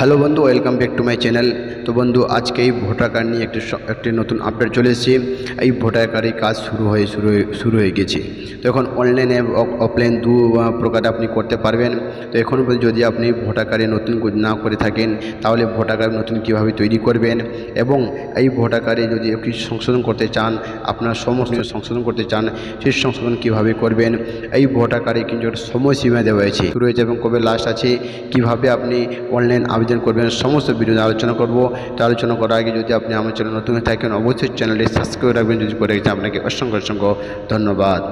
Hello বন্ধু, welcome back to my channel. তো বন্ধু, আজকে এই ভোটার কার্ড নিয়ে একটি নতুন আপডেট চলে এসেছে। এই ভোটার কার্ডের কাজ শুরু হয়ে গেছে। তো এখন অনলাইনে অফলাইন দু প্রকার আপনি করতে পারবেন। তো এখন যদি আপনি ভোটার কার্ডে নতুন না করে থাকেন, তাহলে ভোটার কার্ড নতুন কীভাবে তৈরি করবেন, এবং এই ভোটার কার্ডে যদি একটি সংশোধন করতে চান, আপনার সমস্ত সংশোধন করতে চান, সেই সংশোধন কীভাবে করবেন। এই ভোটার কার্ডে কিন্তু একটা সময়সীমা দেওয়া হয়েছে, শুরু হয়েছে এবং কবে লাস্ট আছে, কীভাবে আপনি অনলাইন আবেদন করবেন, সমস্ত ভিডিও আলোচনা করব। তো আলোচনা করার আগে যদি আপনি আমার চ্যানেল নতুন হয়ে থাকেন, অবশ্যই চ্যানেলটি সাবস্ক্রাইব রাখবেন। যদি করে রেখেছেন, আপনাকে অসংখ্য ধন্যবাদ।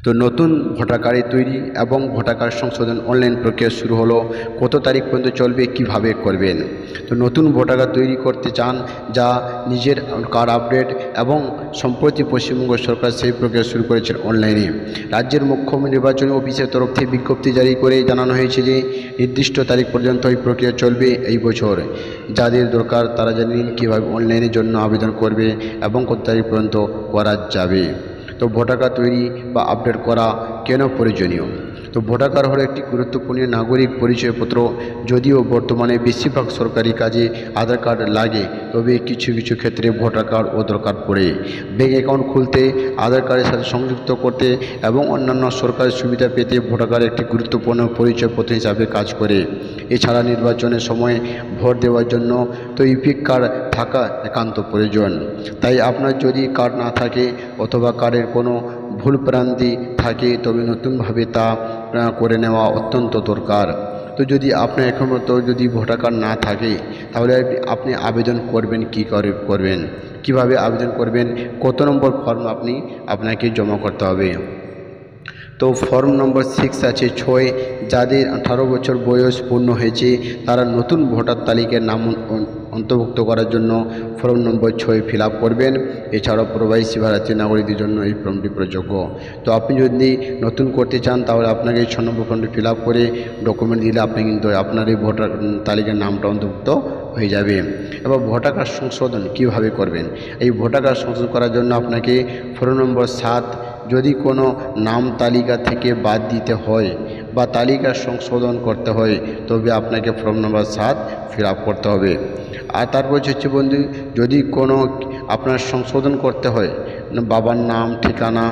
তো নতুন ভোটার কার্ড তৈরি এবং ভোটার কার্ড সংশোধন অনলাইন প্রক্রিয়া শুরু হলো। কত তারিখ পর্যন্ত চলবে, কিভাবে করবেন। তো নতুন ভোটার কার্ড তৈরি করতে চান, যা নিজের কার্ড আপডেট, এবং সম্প্রতি পশ্চিমবঙ্গ সরকার সেই প্রক্রিয়া শুরু করেছেন অনলাইনে। রাজ্যের মুখ্য নির্বাচনী অফিসের তরফ থেকে বিজ্ঞপ্তি জারি করে জানানো হয়েছে যে নির্দিষ্ট তারিখ পর্যন্ত এই প্রক্রিয়া চলবে এই বছর। যাদের দরকার তারা জেনে নিন কীভাবে অনলাইনের জন্য আবেদন করবে এবং কত তারিখ পর্যন্ত করা যাবে। তো ভোটার কার্ড তৈরি বা আপডেট করা কেন প্রয়োজনীয়। তো ভোটার কার্ড হলো একটি গুরুত্বপূর্ণ নাগরিক পরিচয়পত্র। যদিও বর্তমানে বেশিরভাগ সরকারি কাজে আধার কার্ড লাগে, তবে কিছু কিছু ক্ষেত্রে ভোটার কার্ডও দরকার পড়ে। ব্যাঙ্ক অ্যাকাউন্ট খুলতে, আধার কার্ডের সাথে সংযুক্ত করতে এবং অন্যান্য সরকারি সুবিধা পেতে ভোটার কার্ড একটি গুরুত্বপূর্ণ পরিচয়পত্র হিসাবে কাজ করে। এছাড়া নির্বাচনের সময় ভোট দেওয়ার জন্য তো ইপিক কার্ড থাকা একান্ত প্রয়োজন। তাই আপনার যদি কার্ড না থাকে অথবা কার্ডের কোনো ভুলভ্রান্তি থাকে, তবে নতুনভাবে তা করে নেওয়া অত্যন্ত দরকার। তো যদি আপনার এখন মতো যদি ভোটার কার্ড না থাকে, তাহলে আপনি আবেদন করবেন করবেন কিভাবে আবেদন করবেন, কত নম্বর ফর্ম আপনাকে জমা করতে হবে। তো ফর্ম নম্বর 6 আছে 6। যাদের 18 বছর বয়স পূর্ণ হয়েছে তারা নতুন ভোটার তালিকার নাম অন্তর্ভুক্ত করার জন্য ফর্ম নম্বর 6 ফিল আপ করবেন। এছাড়াও প্রবাসী ভারতীয় নাগরিকদের জন্য এই ফর্মটি প্রযোজ্য। তো আপনি যদি নতুন করতে চান, তাহলে আপনাকে এই 6 নম্বর ফর্মটি ফিল আপ করে ডকুমেন্ট দিলে আপনি কিন্তু আপনার এই ভোটার তালিকার নামটা অন্তর্ভুক্ত হয়ে যাবে। এবার ভোটার কার্ড সংশোধন কীভাবে করবেন। এই ভোটার কার্ড সংশোধন করার জন্য আপনাকে ফর্ম নম্বর 7, যদি কোনো নাম তালিকা থেকে বাদ দিতে হয় বা তালিকা সংশোধন করতে হয়, তবে আপনাকে ফর্ম নম্বর 7 ফিল আপ করতে হবে। আর তারপর হচ্ছে বন্ধু, যদি কোনো আপনার সংশোধন করতে হয়, বাবার নাম, ঠিকানা,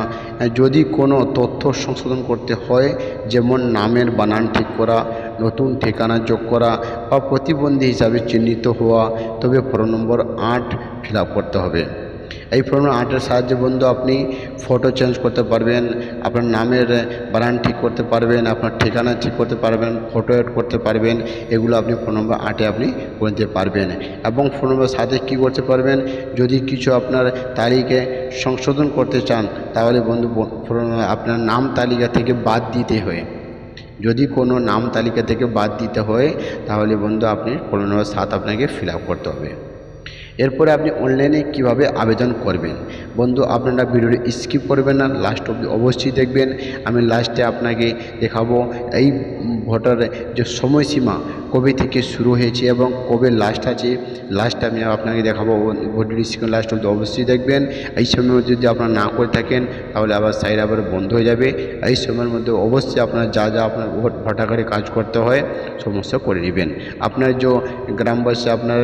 যদি কোনো তথ্য সংশোধন করতে হয়, যেমন নামের বানান ঠিক করা, নতুন ঠিকানা যোগ করা বা প্রতিবন্ধী হিসাবে চিহ্নিত হওয়া, তবে ফর্ম নম্বর 8 ফিল আপ করতে হবে। এই ফর্ম 8-এর সাহায্যে বন্ধু আপনি ফটো চেঞ্জ করতে পারবেন, আপনার নামের বানান ঠিক করতে পারবেন, আপনার ঠিকানা ঠিক করতে পারবেন, ফটো এড করতে পারবেন। এগুলো আপনি ফর্ম নম্বর 8-এ আপনি করতে পারবেন। এবং ফর্ম নম্বর 7-এ কী করতে পারবেন, যদি কিছু আপনার তালিকায় সংশোধন করতে চান, তাহলে বন্ধু আপনার নাম তালিকা থেকে বাদ দিতে হয়। যদি কোনো নাম তালিকা থেকে বাদ দিতে হয়, তাহলে বন্ধু আপনি ফর্ম নম্বর 7 আপনাকে ফিল আপ করতে হবে। এরপরে আপনি অনলাইনে কিভাবে আবেদন করবেন। বন্ধু, আপনারা ভিডিওটি স্কিপ করবেন না, লাস্ট অবধি অবশ্যই দেখবেন। আমি লাস্টে আপনাকে দেখাবো এই ভোটার যে সময়সীমা কবে থেকে শুরু হয়েছে এবং কবে লাস্ট আছে। লাস্টে আমি আপনাকে দেখাবো, ভিডিওটি স্ক্রিন লাস্ট অবধি অবশ্যই দেখবেন। এই সময়ের মধ্যে যদি আপনারা না করে থাকেন, তাহলে আবার সাইড আবার বন্ধ হয়ে যাবে। এই সময়ের মধ্যে অবশ্যই আপনার যা আপনার ভোটার কার্ডে কাজ করতে হয় সমস্ত করে নেবেন। আপনার যে গ্রামবাসী, আপনার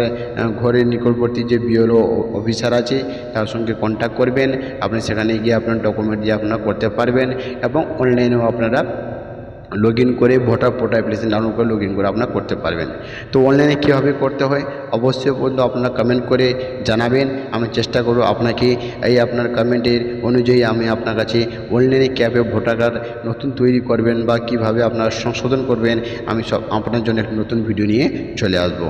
ঘরের নিকটবর্তী যে বিএলও অফিসার আছে, তার সঙ্গে কন্ট্যাক্ট করবেন। আপনি সেখানে গিয়ে আপনার ডকুমেন্ট দিয়ে আপনারা করতে পারবেন, এবং অনলাইনেও আপনারা লগ ইন করে ভোটার পোর্টাল অ্যাপ্লিকেশন ডাউনলোড করে লগ ইন করে আপনারা করতে পারবেন। তো অনলাইনে কীভাবে করতে হয় অবশ্যই বন্ধু আপনারা কমেন্ট করে জানাবেন। আমি চেষ্টা করব আপনাকে এই আপনার কমেন্টের অনুযায়ী আমি আপনার কাছে অনলাইনে কীভাবে ভোটার কার্ড নতুন তৈরি করবেন বা কীভাবে আপনারা সংশোধন করবেন, আমি সব আপনার জন্য একটা নতুন ভিডিও নিয়ে চলে আসব।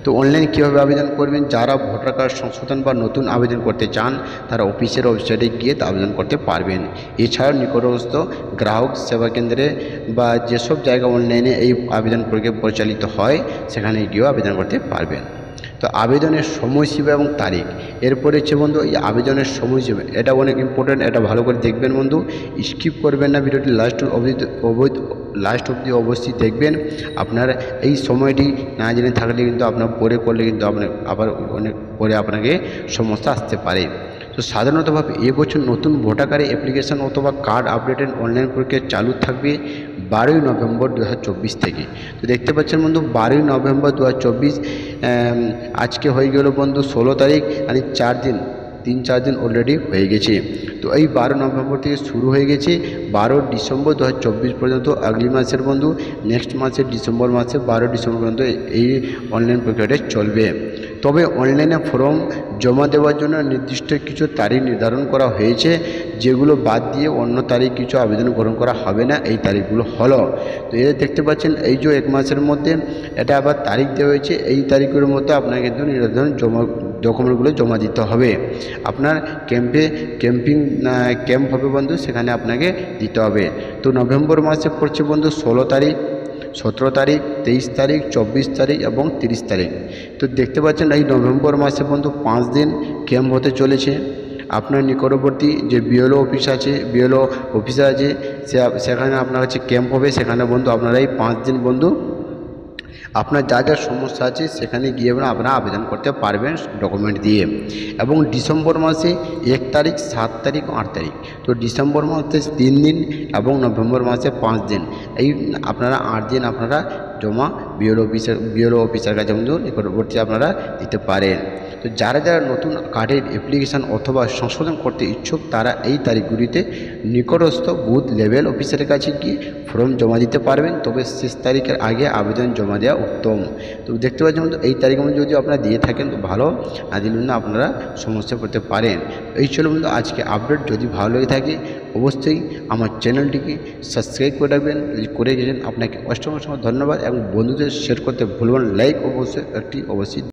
তো অনলাইনে কীভাবে আবেদন করবেন, যারা ভোটার কার্ড সংশোধন বা নতুন আবেদন করতে চান, তারা অফিসের ওয়েবসাইটে গিয়ে আবেদন করতে পারবেন। এছাড়াও নিকটস্থ গ্রাহক সেবা কেন্দ্রে বা যেসব জায়গা অনলাইনে এই আবেদন প্রক্রিয়া পরিচালিত হয়, সেখানে গিয়েও আবেদন করতে পারবেন। তো আবেদনের সময়সীমা এবং তারিখ, এরপরে হচ্ছে বন্ধু এই আবেদনের সময়সীমা, এটা অনেক ইম্পর্ট্যান্ট, এটা ভালো করে দেখবেন বন্ধু, স্কিপ করবেন না, ভিডিওটি লাস্ট অবধি অবশ্যই দেখবেন। আপনার এই সময়টি না জেনে থাকলে কিন্তু আপনার পরে করলে কিন্তু আপনার আবার অনেক পরে আপনাকে সমস্যা আসতে পারে। তো তো সাধারণতভাবে এবছর নতুন ভোটার কার্ড অ্যাপ্লিকেশন অথবা কার্ড আপডেটের অনলাইন প্রক্রিয়া চালু থাকবে 12ই নভেম্বর 2024 থেকে। তো দেখতে পাচ্ছেন বন্ধু 12ই নভেম্বর 2024 আজকে হয়ে গেল বন্ধু 16 তারিখ, আর 3-4 দিন অলরেডি হয়ে গেছে। তো এই 12 নভেম্বর থেকে শুরু হয়ে গেছে 12 ডিসেম্বর 2024 পর্যন্ত, আগলি মাসের বন্ধু নেক্সট মাসের ডিসেম্বর মাসে 12 ডিসেম্বর পর্যন্ত এই অনলাইন প্রক্রিয়াটা চলবে। তবে অনলাইনে ফর্ম জমা দেওয়ার জন্য নির্দিষ্ট কিছু তারিখ নির্ধারণ করা হয়েছে, যেগুলো বাদ দিয়ে অন্য তারিখ কিছু আবেদন গ্রহণ করা হবে না। এই তারিখগুলো হলো, তো এর দেখতে পাচ্ছেন এই যে 1 মাসের মধ্যে এটা আবার তারিখ দেওয়া হয়েছে, এই তারিখের মধ্যে আপনাকে কিন্তু নির্ধারণ ডকুমেন্টগুলো জমা দিতে হবে। আপনার ক্যাম্প হবে বন্ধু, সেখানে আপনাকে দিতে হবে। তো নভেম্বর মাসে পড়ছে বন্ধু 16 তারিখ, 17 তারিখ, 23 তারিখ, 24 তারিখ এবং 30 তারিখ। তো দেখতে পাচ্ছেন এই নভেম্বর মাসে বন্ধু 5 দিন ক্যাম্প হতে চলেছে। আপনার নিকটবর্তী যে বিএলও অফিসার আছে সেখানে আপনার কাছে ক্যাম্প হবে। সেখানে বন্ধু আপনারা এই 5 দিন বন্ধু আপনার যা যা সমস্যা আছে সেখানে গিয়ে আপনারা আবেদন করতে পারবেন ডকুমেন্ট দিয়ে। এবং ডিসেম্বর মাসে 1 তারিখ, 7 তারিখ, 8 তারিখ। তো ডিসেম্বর মাসে 3 দিন এবং নভেম্বর মাসে 5 দিন, এই আপনারা 8 দিন আপনারা জমা বিএলও অফিসার কাছে বন্ধু নিকটবর্তী আপনারা দিতে পারেন। তো যারা নতুন কার্ডের অ্যাপ্লিকেশান অথবা সংশোধন করতে ইচ্ছুক তারা এই তারিখগুলিতে নিকটস্থ বুথ লেভেল অফিসারের কাছে গিয়ে ফর্ম জমা দিতে পারবেন। তবে শেষ তারিখের আগে আবেদন জমা দেওয়া উত্তম। তো দেখতে পাচ্ছেন বন্ধু এই তারিখের মধ্যে যদি আপনারা দিয়ে থাকেন তো ভালো, না দিলে না আপনারা সমস্যা পড়তে পারেন। এই ছিল বন্ধু আজকে আপডেট। যদি ভালো লেগে থাকে অবশ্যই আমার চ্যানেলটিকে সাবস্ক্রাইব করে রাখবেন। যদি করে গেছেন আপনাকে অসংখ্য ধন্যবাদ, এবং বন্ধুদের শেয়ার করতে ভুলবেন, লাইক অবশ্যই অবশ্যই